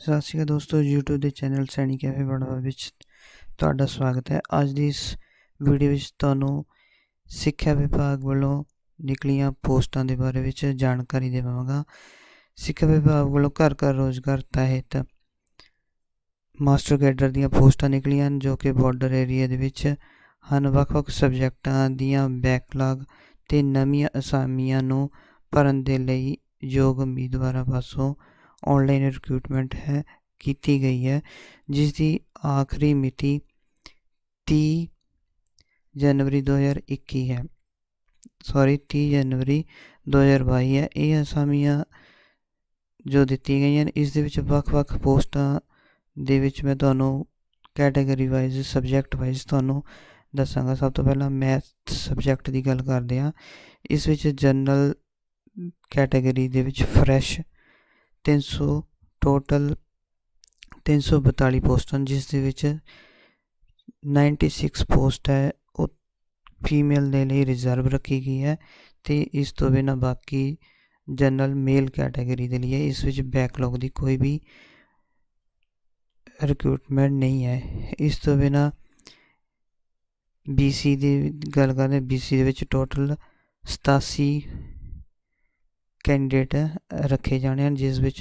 ਸਤਿ ਸ਼੍ਰੀ ਅਕਾਲ ਦੋਸਤੋ, YouTube ਦੇ ਚੈਨਲ ਸੈਣੀ ਕੈਫੇ ਬੜਵਾ ਵਿੱਚ ਤੁਹਾਡਾ ਸਵਾਗਤ ਹੈ। ਅੱਜ ਦੀ ਇਸ ਵੀਡੀਓ ਵਿੱਚ ਤੁਹਾਨੂੰ ਸਿੱਖਿਆ ਵਿਭਾਗ ਵੱਲੋਂ ਨਿਕਲੀਆਂ ਪੋਸਟਾਂ ਦੇ ਬਾਰੇ ਵਿੱਚ ਜਾਣਕਾਰੀ ਦੇਵਾਂਗਾ। ਸਿੱਖਿਆ ਵਿਭਾਗ ਵੱਲੋਂ ਘਰ ਘਰ ਰੋਜ਼ਗਾਰ ਤਹਿਤ ਮਾਸਟਰ ਕੈਡਰ ਦੀਆਂ ਪੋਸਟਾਂ ਨਿਕਲੀਆਂ ਹਨ ਜੋ ਕਿ ਬਾਰਡਰ ਏਰੀਆ ਦੇ ਵਿੱਚ ਹਨ। ਵੱਖ-ਵੱਖ ਸਬਜੈਕਟਾਂ ਦੀਆਂ ਬੈਕਲਾਗ ਤੇ ਨਵੀਆਂ ਅਸਾਮੀਆਂ ਨੂੰ ਭਰਨ ਦੇ ਲਈ ਯੋਗ ਉਮੀਦਵਾਰਾਂ ਪਾਸੋਂ ऑनलाइन रिक्रूटमेंट है की गई है, जिसकी आखिरी मिति 30 जनवरी 2021 है। 30 जनवरी 2022 है। ये असामियां जो दी गई हैं इस दे विच ਵੱਖ-ਵੱਖ पोस्टां दे विच मैं तुहानूं कैटेगरी वाइज सबजैक्ट वाइज तुहानूं दसांगा। सब तो पहला मैथ सबजैक्ट की गल करते हैं। इस which general category they which fresh 300 total 342 पोस्टां, जिस दे विच 96 पोस्ट है वो फीमेल दे लई रिजर्व रखी गई है ते इस तो बिना बाकी जनरल मेल कैटेगरी दे लिए इस विच बैकलॉग की कोई भी रिक्रूटमेंट नहीं है। इस तो बिना BC की गल करते, BC दे विच टोटल 87 कैंडिडेट रखे जाने हैं, जिस विच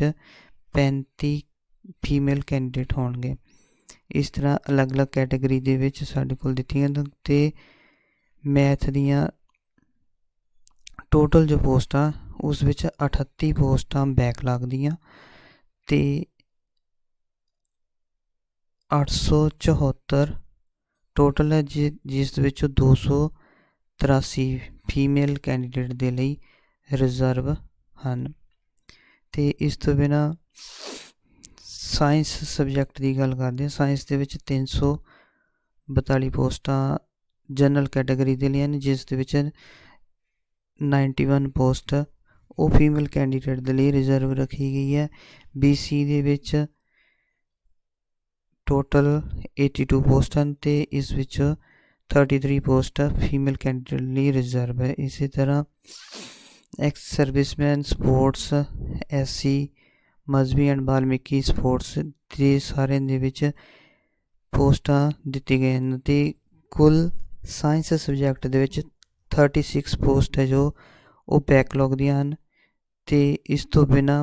35 फीमेल कैंडिडेट होंगे। इस तरह अलग अलग कैटेगरी दे विच साडे कोल दित्तियां ते मैथ दियां टोटल जो पोस्टां उस विच 38 पोस्टां बैकलॉग दियां ते 874 टोटल है, जिस विच 283 फीमेल कैंडिडेट दे लई रिजर्व हैं। तो इस तो बिना साइंस सबजैक्ट की गल करते हैं। साइंस के 342 पोस्टां जनरल कैटेगरी के लिए हैं, जिस दे विच 91 पोस्ट वो फीमेल कैंडिडेट के लिए रिजर्व रखी गई है। BC दे विच टोटल 82 पोस्ट हैं तो इस विच 33 पोस्ट फीमेल कैंडिडेट लिए रिजर्व है। इसी तरह एक्स सर्विसमैन स्पोर्ट्स SC मजहबी एंड वाल्मीकि स्पोर्ट्स के सारे दे विच पोस्टां दित्ती गई हैं ते कुल साइंस सबजैक्ट दे विच 36 पोस्ट है जो वो बैकलॉग दियां हैं ते इस तो बिना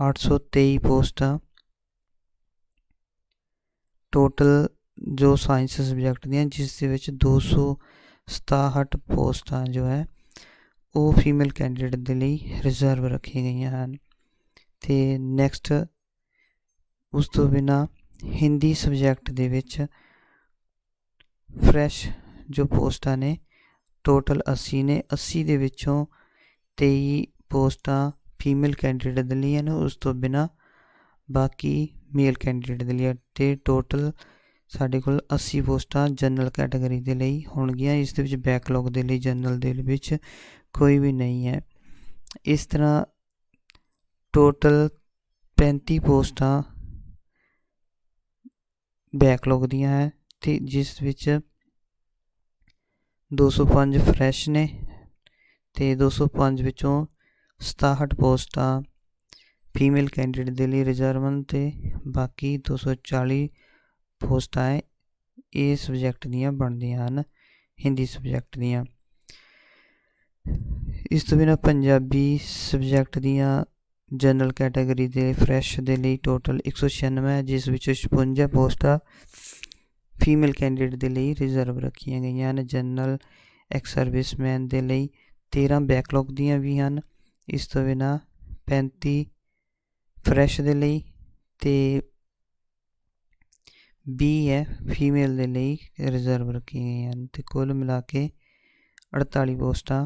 823 पोस्टां टोटल जो साइंस सबजैक्ट दियां, जिस दे विच 267 पोस्टां जो है वो फीमेल कैंडिडेट के लिए रिजर्व रखी गई हैं। तो नैक्सट उस तो बिना हिंदी सबजैक्ट दे विच फ्रैश जो पोस्टां ने टोटल 80 ने 80 दे विचों 23 पोस्टां फीमेल कैंडिडेट के लिए हैं, उस तो बिना बाकी मेल कैंडिडेट के लिए। तो टोटल साढ़े कोल 80 पोस्टां जनरल कैटेगरी के लिए होणगियां। इस दे विच बैकलॉग के लिए जनरल दे विच कोई भी नहीं है। इस तरह टोटल 35 पोस्टां बैकलॉग दियां है ते जिस विच 205 फ्रैश ने ते 205 विचों 67 पोस्टां फीमेल कैंडिडेट के लिए रिजर्व हैं ते बाकी 240 पोस्टां ये सबजैक्ट दियां बनदियां हैं, हिंदी सबजैक्ट दियां। इस तो बिना पंजाबी सबजैक्ट दियां जनरल कैटेगरी दे फ्रैश दे लिए टोटल 196 है, जिस विच 56 पोस्टां फीमेल कैंडिडेट के लिए रिजर्व रखियां गई हैं। जनरल एक्स सर्विसमैन के लिए 13 बैकलॉग दियां भी हैं। इस तो बिना 35 फ्रैश के लिए ते 20 है फीमेल के लिए रिजर्व रखी गई हैं। तो कुल मिला के 48 पोस्टां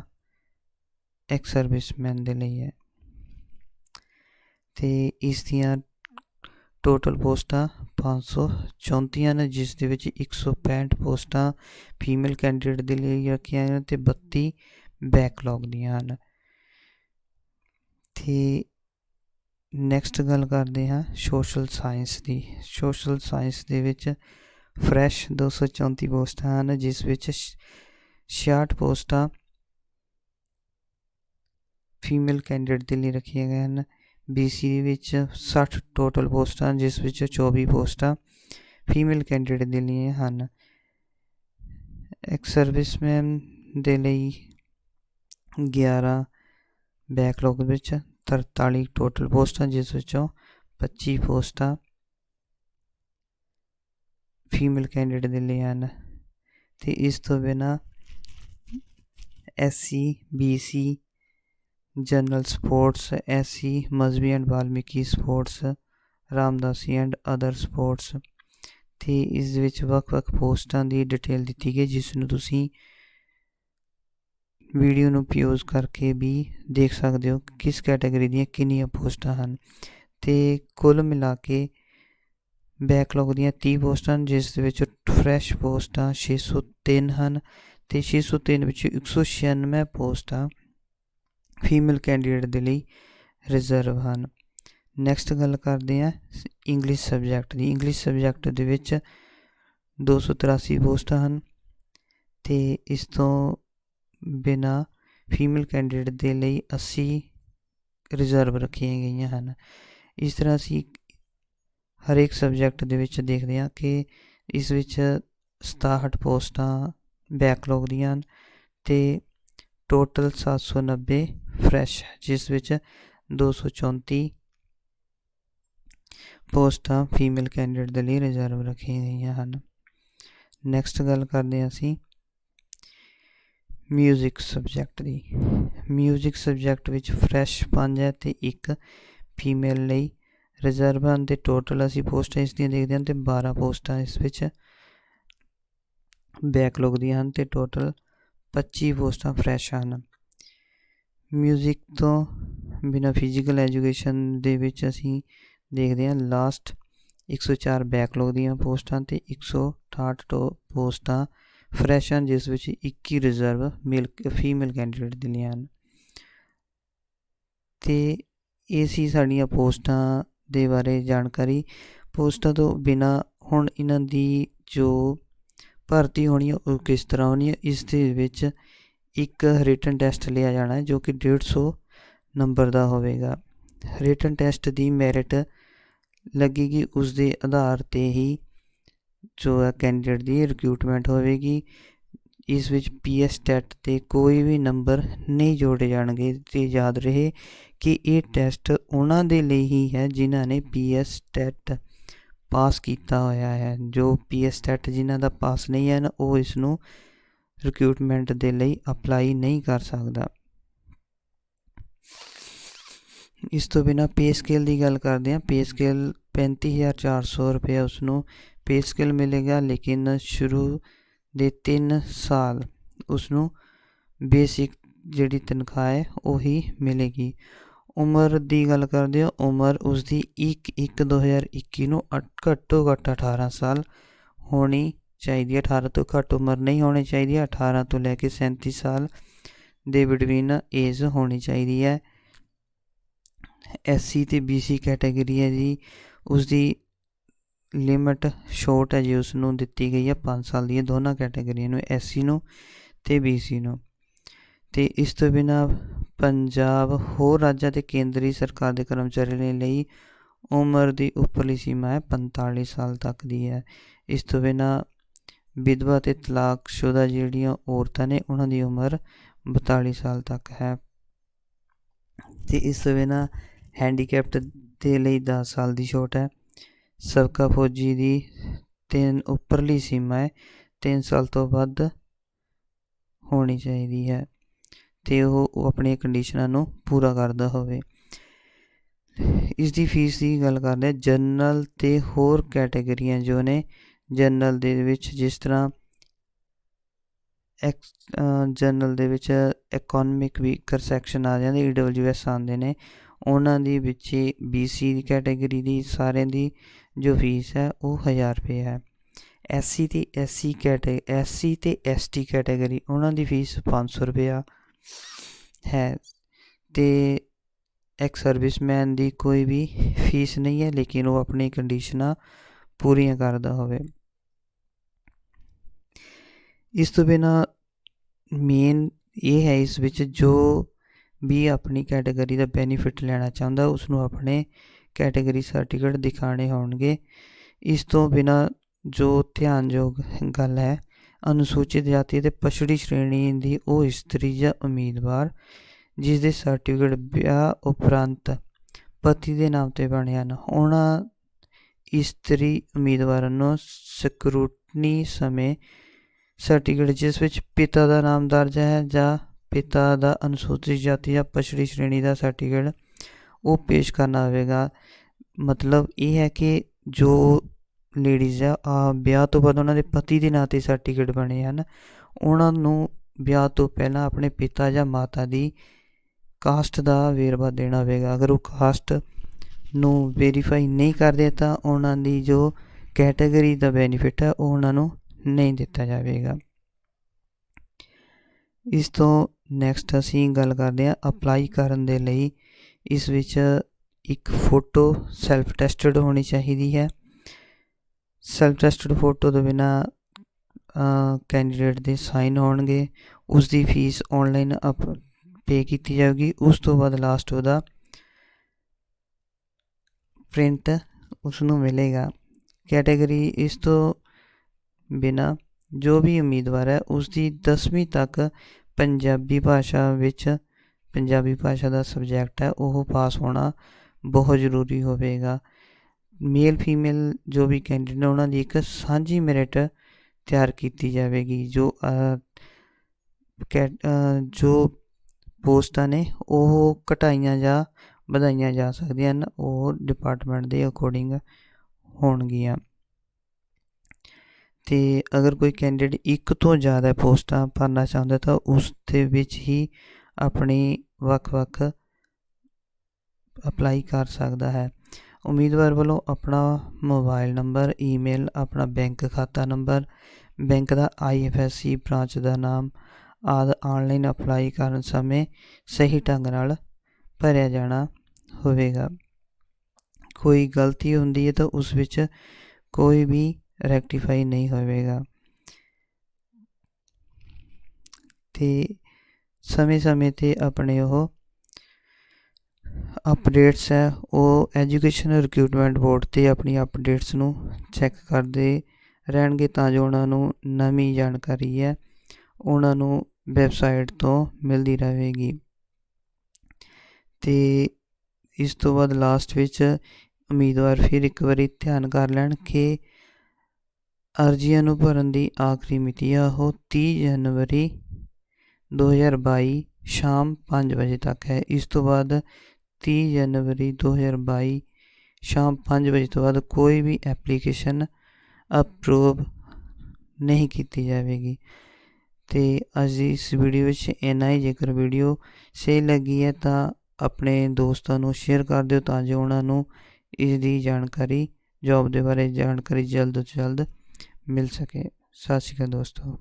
एक्स सर्विसमैन के लिए है। तो इस दियां टोटल पोस्टां 534 हैं, जिस दे विच 165 पोस्टां फीमेल कैंडिडेट के लिए रखियां हैं ते 32 बैकलॉग दियां हैं। तो नैक्सट गल करते हैं सोशल साइंस की। सोशल साइंस दे विच फ्रैश 234 पोस्टां हैं, जिस विच 66 पोस्टां फीमेल कैंडिडेट के लिए रखिए गए हैं। BC ਵਿੱਚ 60 ਟੋਟਲ ਪੋਸਟਾਂ, ਜਿਸ ਵਿੱਚ 24 ਪੋਸਟਾਂ ਫੀਮੇਲ ਕੈਂਡੀਡੇਟ ਦੇ ਲਈ ਹਨ। ਐਕਸ ਸਰਵਿਸਮੈਨ ਦੇ ਲਈ 11 ਬੈਕਲੌਗ ਵਿੱਚ 43 ਟੋਟਲ ਪੋਸਟਾਂ, ਜਿਸ ਵਿੱਚੋਂ 25 ਪੋਸਟਾਂ ਫੀਮੇਲ ਕੈਂਡੀਡੇਟ ਦੇ ਲਈ ਹਨ। ਅਤੇ ਇਸ ਤੋਂ ਬਿਨਾਂ SC BC general sports, SC Mazhabi and Valmiki sports, Ramdasi and other sports, ਅਤੇ ਇਸ ਵਿੱਚ ਵੱਖ-ਵੱਖ ਪੋਸਟਾਂ ਦੀ ਡਿਟੇਲ ਦਿੱਤੀ ਗਈ, ਜਿਸ ਨੂੰ ਤੁਸੀਂ ਵੀਡੀਓ ਨੂੰ ਪੌਜ਼ ਕਰਕੇ ਵੀ ਦੇਖ ਸਕਦੇ ਹੋ ਕਿਸ ਕੈਟਾਗਰੀ ਦੀਆਂ ਕਿੰਨੀਆਂ ਪੋਸਟਾਂ ਹਨ। ਅਤੇ ਕੁੱਲ ਮਿਲਾ ਕੇ ਬੈਕਲੌਗ ਦੀਆਂ 30 ਪੋਸਟਾਂ, ਜਿਸ ਦੇ ਵਿੱਚ ਫਰੈਸ਼ ਪੋਸਟਾਂ 603 ਹਨ, ਅਤੇ 603 ਵਿੱਚੋਂ 196 ਪੋਸਟਾਂ ਫੀਮੇਲ ਕੈਂਡੀਡੇਟ ਦੇ ਲਈ ਰਿਜ਼ਰਵ ਹਨ। ਨੈਕਸਟ ਗੱਲ ਕਰਦੇ ਹਾਂ ਇੰਗਲਿਸ਼ ਸਬਜੈਕਟ ਦੀ। ਇੰਗਲਿਸ਼ ਸਬਜੈਕਟ ਦੇ ਵਿੱਚ 283 ਪੋਸਟਾਂ ਹਨ, ਅਤੇ ਇਸ ਤੋਂ ਬਿਨਾਂ ਫੀਮੇਲ ਕੈਂਡੀਡੇਟ ਦੇ ਲਈ 80 ਰਿਜ਼ਰਵ ਰੱਖੀਆਂ ਗਈਆਂ ਹਨ। ਇਸ ਤਰ੍ਹਾਂ ਅਸੀਂ ਹਰੇਕ ਸਬਜੈਕਟ ਦੇ ਵਿੱਚ ਦੇਖਦੇ ਹਾਂ ਕਿ ਇਸ ਵਿੱਚ 67 ਪੋਸਟਾਂ ਬੈਕਲੌਗ ਦੀਆਂ ਹਨ, ਅਤੇ ਟੋਟਲ 790 ਫਰੈਸ਼, ਜਿਸ ਵਿੱਚ 234 ਪੋਸਟਾਂ ਫੀਮੇਲ ਕੈਂਡੀਡੇਟ ਦੇ ਲਈ ਰਿਜ਼ਰਵ ਰੱਖੀਆਂ ਗਈਆਂ ਹਨ। ਨੈਕਸਟ ਗੱਲ ਕਰਦੇ ਹਾਂ ਅਸੀਂ ਮਿਊਜ਼ਿਕ ਸਬਜੈਕਟ ਦੀ। ਮਿਊਜ਼ਿਕ ਸਬਜੈਕਟ ਵਿੱਚ ਫਰੈਸ਼ 5 ਹੈ ਅਤੇ 1 ਫੀਮੇਲ ਲਈ ਰਿਜ਼ਰਵ ਹਨ, ਅਤੇ ਟੋਟਲ ਅਸੀਂ ਪੋਸਟਾਂ ਇਸ ਦੀਆਂ ਦੇਖਦੇ ਹਾਂ, ਅਤੇ 12 ਪੋਸਟਾਂ ਇਸ ਵਿੱਚ ਬੈਕਲੌਗ ਦੀਆਂ ਹਨ, ਅਤੇ ਟੋਟਲ 25 ਪੋਸਟਾਂ ਫਰੈਸ਼ ਹਨ। ਮਿਊਜ਼ਿਕ ਤੋਂ ਬਿਨਾਂ ਫਿਜ਼ੀਕਲ ਐਜੂਕੇਸ਼ਨ ਦੇ ਵਿੱਚ ਅਸੀਂ ਦੇਖਦੇ ਹਾਂ ਲਾਸਟ 104 ਬੈਕਲੌਗ ਦੀਆਂ ਪੋਸਟਾਂ ਅਤੇ 168 ਪੋਸਟਾਂ ਫਰੈਸ਼ ਹਨ, ਜਿਸ ਵਿੱਚ 21 ਰਿਜ਼ਰਵ ਫੀਮੇਲ ਕੈਂਡੀਡੇਟ ਦੇ ਲਈ ਹਨ। ਅਤੇ ਇਹ ਸੀ ਸਾਡੀਆਂ ਪੋਸਟਾਂ ਦੇ ਬਾਰੇ ਜਾਣਕਾਰੀ। ਪੋਸਟਾਂ ਤੋਂ ਬਿਨਾਂ ਹੁਣ ਇਹਨਾਂ ਦੀ ਜੋ ਭਰਤੀ ਹੋਣੀ ਹੈ ਉਹ ਕਿਸ ਤਰ੍ਹਾਂ ਹੋਣੀ ਹੈ। ਇਸ ਦੇ ਵਿੱਚ ਇੱਕ ਰਿਟਨ ਟੈਸਟ ਲਿਆ ਜਾਣਾ ਹੈ, ਜੋ ਕਿ 150 ਨੰਬਰ ਦਾ ਹੋਵੇਗਾ। ਰਿਟਨ ਟੈਸਟ ਦੀ ਮੈਰਿਟ ਲੱਗੇਗੀ, ਉਸ ਦੇ ਆਧਾਰ 'ਤੇ ਹੀ ਜੋ ਹੈ ਕੈਂਡੀਡੇਟ ਦੀ ਰਿਕਰੂਟਮੈਂਟ ਹੋਵੇਗੀ। ਇਸ ਵਿੱਚ PS ਟੈਟ 'ਤੇ ਕੋਈ ਵੀ ਨੰਬਰ ਨਹੀਂ ਜੋੜੇ ਜਾਣਗੇ, ਅਤੇ ਯਾਦ ਰਹੇ ਕਿ ਇਹ ਟੈਸਟ ਉਹਨਾਂ ਦੇ ਲਈ ਹੀ ਹੈ ਜਿਨ੍ਹਾਂ ਨੇ PS ਟੈਟ ਪਾਸ ਕੀਤਾ ਹੋਇਆ ਹੈ। ਜੋ PS ਟੈਟ ਜਿਨ੍ਹਾਂ ਦਾ ਪਾਸ ਨਹੀਂ ਹੈ ਉਹ ਇਸ ਨੂੰ ਰਿਕਰੂਟਮੈਂਟ ਦੇ ਲਈ ਅਪਲਾਈ ਨਹੀਂ ਕਰ ਸਕਦਾ। ਇਸ ਤੋਂ ਬਿਨਾਂ ਪੇ ਸਕੇਲ ਦੀ ਗੱਲ ਕਰਦੇ ਹਾਂ। ਪੇ ਸਕੇਲ 35,400 ਰੁਪਏ ਉਸ ਨੂੰ ਪੇ ਸਕੇਲ ਮਿਲੇਗਾ, ਲੇਕਿਨ ਸ਼ੁਰੂ ਦੇ 3 ਸਾਲ ਉਸ ਨੂੰ ਬੇਸਿਕ ਜਿਹੜੀ ਤਨਖਾਹ ਹੈ ਉਹੀ ਮਿਲੇਗੀ। ਉਮਰ ਦੀ ਗੱਲ ਕਰਦੇ ਹੋ, ਉਮਰ ਉਸ ਦੀ 1/1/2021 ਨੂੰ ਘੱਟੋ ਘੱਟ 18 ਸਾਲ ਹੋਣੀ ਚਾਹੀਦੀ ਹੈ। 18 ਤੋਂ ਘੱਟ ਉਮਰ ਨਹੀਂ ਹੋਣੀ ਚਾਹੀਦੀ ਹੈ। 18 ਤੋਂ ਲੈ ਕੇ 37 ਸਾਲ ਦੇ ਬਿਟਵੀਨ ਏਜ ਹੋਣੀ ਚਾਹੀਦੀ ਹੈ। SC ਅਤੇ BC ਕੈਟਾਗਰੀ ਹੈ ਜੀ, ਉਸ ਦੀ ਲਿਮਟ ਛੋਟ ਹੈ ਜੀ ਉਸ ਨੂੰ ਦਿੱਤੀ ਗਈ ਹੈ 5 ਸਾਲ ਦੀ, ਦੋਨਾਂ ਕੈਟਾਗਰੀਆਂ ਨੂੰ, SC ਨੂੰ ਅਤੇ BC ਨੂੰ। ਅਤੇ ਇਸ ਤੋਂ ਬਿਨਾਂ ਪੰਜਾਬ ਹੋਰ ਰਾਜਾਂ ਅਤੇ ਕੇਂਦਰੀ ਸਰਕਾਰ ਦੇ ਕਰਮਚਾਰੀਆਂ ਲਈ ਉਮਰ ਦੀ ਉੱਪਰਲੀ ਸੀਮਾ ਹੈ 45 ਸਾਲ ਤੱਕ ਦੀ ਹੈ। ਇਸ ਤੋਂ ਬਿਨਾਂ ਵਿਧਵਾ ਅਤੇ ਤਲਾਕਸ਼ੁਦਾ ਜਿਹੜੀਆਂ ਔਰਤਾਂ ਨੇ ਉਹਨਾਂ ਦੀ ਉਮਰ 42 ਸਾਲ ਤੱਕ ਹੈ। ਅਤੇ ਇਸ ਤੋਂ ਬਿਨਾਂ ਹੈਂਡੀਕੈਪਟ ਦੇ ਲਈ 10 ਸਾਲ ਦੀ ਛੋਟ ਹੈ। ਸਾਬਕਾ ਫੌਜੀ ਦੀ ਉੱਪਰਲੀ ਸੀਮਾ ਹੈ 3 ਸਾਲ ਤੋਂ ਵੱਧ ਹੋਣੀ ਚਾਹੀਦੀ ਹੈ, ਅਤੇ ਉਹ ਆਪਣੀਆਂ ਕੰਡੀਸ਼ਨਾਂ ਨੂੰ ਪੂਰਾ ਕਰਦਾ ਹੋਵੇ। ਇਸ ਦੀ ਫੀਸ ਦੀ ਗੱਲ ਕਰਦੇ ਹਾਂ। ਜਨਰਲ ਅਤੇ ਹੋਰ ਕੈਟਾਗਰੀਆਂ ਜੋ ਨੇ, ਜਨਰਲ ਦੇ ਵਿੱਚ ਜਿਸ ਤਰ੍ਹਾਂ ਜਨਰਲ ਦੇ ਵਿੱਚ ਇਕੋਨਮਿਕ ਵੀਕਰ ਸੈਕਸ਼ਨ ਆ ਜਾਂਦੇ, EWS ਆਉਂਦੇ ਨੇ, ਉਹਨਾਂ ਦੀ ਵਿੱਚ BC ਦੀ ਕੈਟਾਗਰੀ ਦੀ ਸਾਰਿਆਂ ਦੀ ਜੋ ਫੀਸ ਹੈ ਉਹ 1000 ਰੁਪਏ ਹੈ। SC ਅਤੇ ST ਕੈਟਾਗਰੀ ਉਹਨਾਂ ਦੀ ਫੀਸ 500 ਰੁਪਇਆ ਹੈ, ਅਤੇ ਐਕਸ ਸਰਵਿਸਮੈਨ ਦੀ ਕੋਈ ਵੀ ਫੀਸ ਨਹੀਂ ਹੈ, ਲੇਕਿਨ ਉਹ ਆਪਣੀ ਕੰਡੀਸ਼ਨਾਂ ਪੂਰੀਆਂ ਕਰਦਾ ਹੋਵੇ। ਇਸ ਤੋਂ ਬਿਨਾਂ ਮੇਨ ਇਹ ਹੈ ਇਸ ਵਿੱਚ ਜੋ ਵੀ ਆਪਣੀ ਕੈਟਾਗਰੀ ਦਾ ਬੈਨੀਫਿਟ ਲੈਣਾ ਚਾਹੁੰਦਾ ਉਸਨੂੰ ਆਪਣੇ ਕੈਟਾਗਰੀ ਸਰਟੀਫਿਕੇਟ ਦਿਖਾਉਣੇ ਹੋਣਗੇ। ਇਸ ਤੋਂ ਬਿਨਾਂ ਜੋ ਧਿਆਨਯੋਗ ਗੱਲ ਹੈ, ਅਨੁਸੂਚਿਤ ਜਾਤੀ ਅਤੇ ਪਛੜੀ ਸ਼੍ਰੇਣੀ ਦੀ ਉਹ ਇਸਤਰੀ ਜਾਂ ਉਮੀਦਵਾਰ ਜਿਸ ਦੇ ਸਰਟੀਫਿਕੇਟ ਵਿਆਹ ਉਪਰੰਤ ਪਤੀ ਦੇ ਨਾਮ 'ਤੇ ਬਣੇ ਹਨ, ਉਹਨਾਂ ਇਸਤਰੀ ਉਮੀਦਵਾਰਾਂ ਨੂੰ ਸਕਰੂਟਨੀ ਸਮੇਂ ਸਰਟੀਫਿਕੇਟ ਜਿਸ ਵਿੱਚ ਪਿਤਾ ਦਾ ਨਾਮ ਦਰਜ ਹੈ ਜਾਂ ਪਿਤਾ ਦਾ ਅਨੁਸੂਚਿਤ ਜਾਤੀ ਜਾਂ ਪਛੜੀ ਸ਼੍ਰੇਣੀ ਦਾ ਸਰਟੀਫਿਕੇਟ ਉਹ ਪੇਸ਼ ਕਰਨਾ ਹੋਵੇਗਾ। ਮਤਲਬ ਇਹ ਹੈ ਕਿ ਜੋ ਲੇਡੀਜ਼ ਆ ਵਿਆਹ ਤੋਂ ਬਾਅਦ ਉਹਨਾਂ ਦੇ ਪਤੀ ਦੇ ਨਾਂ 'ਤੇ ਸਰਟੀਫਿਕੇਟ ਬਣੇ ਹਨ, ਉਹਨਾਂ ਨੂੰ ਵਿਆਹ ਤੋਂ ਪਹਿਲਾਂ ਆਪਣੇ ਪਿਤਾ ਜਾਂ ਮਾਤਾ ਦੀ ਕਾਸਟ ਦਾ ਵੇਰਵਾ ਦੇਣਾ ਹੋਵੇਗਾ। ਅਗਰ ਉਹ ਕਾਸਟ ਨੂੰ ਵੈਰੀਫਾਈ ਨਹੀਂ ਕਰਦੇ ਤਾਂ ਉਹਨਾਂ ਦੀ ਜੋ ਕੈਟਾਗਰੀ ਦਾ ਬੈਨੀਫਿਟ ਹੈ ਉਹ ਉਹਨਾਂ ਨੂੰ ਨਹੀਂ ਦਿੱਤਾ ਜਾਵੇਗਾ। ਇਸ ਤੋਂ ਨੈਕਸਟ ਅਸੀਂ ਗੱਲ ਕਰਦੇ ਹਾਂ ਅਪਲਾਈ ਕਰਨ ਦੇ ਲਈ। ਇਸ ਵਿੱਚ ਇੱਕ ਫੋਟੋ ਸੈਲਫ ਟੈਸਟਡ ਹੋਣੀ ਚਾਹੀਦੀ ਹੈ। ਸੈਲਫ ਟੈਸਟਡ ਫੋਟੋ ਤੋਂ ਬਿਨਾਂ ਕੈਂਡੀਡੇਟ ਦੇ ਸਾਈਨ ਹੋਣਗੇ। ਉਸ ਦੀ ਫੀਸ ਔਨਲਾਈਨ ਪੇ ਕੀਤੀ ਜਾਵੇਗੀ। ਉਸ ਤੋਂ ਬਾਅਦ ਲਾਸਟ ਉਹਦਾ ਪ੍ਰਿੰਟ ਉਸ ਨੂੰ ਮਿਲੇਗਾ। ਕੈਟਾਗਰੀ ਇਸ ਤੋਂ ਬਿਨਾਂ ਜੋ ਵੀ ਉਮੀਦਵਾਰ ਹੈ ਉਸ ਦੀ 10ਵੀਂ ਤੱਕ ਪੰਜਾਬੀ ਭਾਸ਼ਾ ਦਾ ਸਬਜੈਕਟ ਹੈ ਉਹ ਪਾਸ ਹੋਣਾ ਬਹੁਤ ਜ਼ਰੂਰੀ ਹੋਵੇਗਾ। ਮੇਲ ਫੀਮੇਲ ਜੋ ਵੀ ਕੈਂਡੀਡੇਟ ਨੇ ਉਹਨਾਂ ਦੀ ਇੱਕ ਸਾਂਝੀ ਮੈਰਿਟ ਤਿਆਰ ਕੀਤੀ ਜਾਵੇਗੀ। ਜੋ ਪੋਸਟਾਂ ਨੇ ਉਹ ਘਟਾਈਆਂ ਜਾਂ ਵਧਾਈਆਂ ਜਾ ਸਕਦੀਆਂ ਹਨ, ਉਹ ਡਿਪਾਰਟਮੈਂਟ ਦੇ ਅਕੋਰਡਿੰਗ ਹੋਣਗੀਆਂ। ਅਤੇ ਅਗਰ ਕੋਈ ਕੈਂਡੀਡੇਟ ਇੱਕ ਤੋਂ ਜ਼ਿਆਦਾ ਪੋਸਟਾਂ ਭਰਨਾ ਚਾਹੁੰਦਾ ਤਾਂ ਉਸ ਦੇ ਵਿੱਚ ਹੀ ਆਪਣੀ ਵੱਖ-ਵੱਖ ਅਪਲਾਈ ਕਰ ਸਕਦਾ ਹੈ। ਉਮੀਦਵਾਰ ਵੱਲੋਂ ਆਪਣਾ ਮੋਬਾਈਲ ਨੰਬਰ, ਈਮੇਲ, ਆਪਣਾ ਬੈਂਕ ਖਾਤਾ ਨੰਬਰ, ਬੈਂਕ ਦਾ IFSC ਬ੍ਰਾਂਚ ਦਾ ਨਾਮ ਆਦਿ ਆਨਲਾਈਨ ਅਪਲਾਈ ਕਰਨ ਸਮੇਂ ਸਹੀ ਢੰਗ ਨਾਲ ਭਰਿਆ ਜਾਣਾ ਹੋਵੇਗਾ। ਕੋਈ ਗਲਤੀ ਹੁੰਦੀ ਹੈ ਤਾਂ ਉਸ ਵਿੱਚ ਕੋਈ ਵੀ ਰੈਕਟੀਫਾਈ ਨਹੀਂ ਹੋਵੇਗਾ। ਅਤੇ ਸਮੇਂ-ਸਮੇਂ 'ਤੇ ਆਪਣੇ ਉਹ ਅਪਡੇਟਸ ਹੈ ਉਹ ਐਜੂਕੇਸ਼ਨ ਰਿਕਰੂਟਮੈਂਟ ਬੋਰਡ 'ਤੇ ਆਪਣੀ ਅਪਡੇਟਸ ਨੂੰ ਚੈੱਕ ਕਰਦੇ ਰਹਿਣਗੇ ਤਾਂ ਜੋ ਉਹਨਾਂ ਨੂੰ ਨਵੀਂ ਜਾਣਕਾਰੀ ਹੈ ਉਹਨਾਂ ਨੂੰ ਵੈਬਸਾਈਟ ਤੋਂ ਮਿਲਦੀ ਰਹੇਗੀ। ਅਤੇ ਇਸ ਤੋਂ ਬਾਅਦ ਲਾਸਟ ਵਿੱਚ ਉਮੀਦਵਾਰ ਫਿਰ ਇੱਕ ਵਾਰੀ ਧਿਆਨ ਕਰ ਲੈਣ ਕਿ ਅਰਜ਼ੀਆਂ ਨੂੰ ਭਰਨ ਦੀ ਆਖਰੀ ਮਿਤੀ ਆ ਉਹ 30 ਜਨਵਰੀ 2022 ਸ਼ਾਮ 5 ਵਜੇ ਤੱਕ ਹੈ। ਇਸ ਤੋਂ ਬਾਅਦ 30 ਜਨਵਰੀ 2022 ਸ਼ਾਮ 5 ਵਜੇ ਤੋਂ ਬਾਅਦ ਕੋਈ ਵੀ ਐਪਲੀਕੇਸ਼ਨ ਅਪਰੂਵ ਨਹੀਂ ਕੀਤੀ ਜਾਵੇਗੀ। ਅਤੇ ਅੱਜ ਦੀ ਇਸ ਵੀਡੀਓ ਵਿੱਚ ਇੰਨਾ ਹੀ। ਜੇਕਰ ਵੀਡੀਓ ਸਹੀ ਲੱਗੀ ਹੈ ਤਾਂ ਆਪਣੇ ਦੋਸਤਾਂ ਨੂੰ ਸ਼ੇਅਰ ਕਰ ਦਿਓ ਤਾਂ ਜੋ ਉਹਨਾਂ ਨੂੰ ਇਸ ਦੀ ਜਾਣਕਾਰੀ, ਜੋਬ ਦੇ ਬਾਰੇ ਜਾਣਕਾਰੀ ਜਲਦ ਤੋਂ ਜਲਦ ਮਿਲ ਸਕੇ। ਸਤਿ ਸ਼੍ਰੀ ਅਕਾਲ ਦੋਸਤੋ।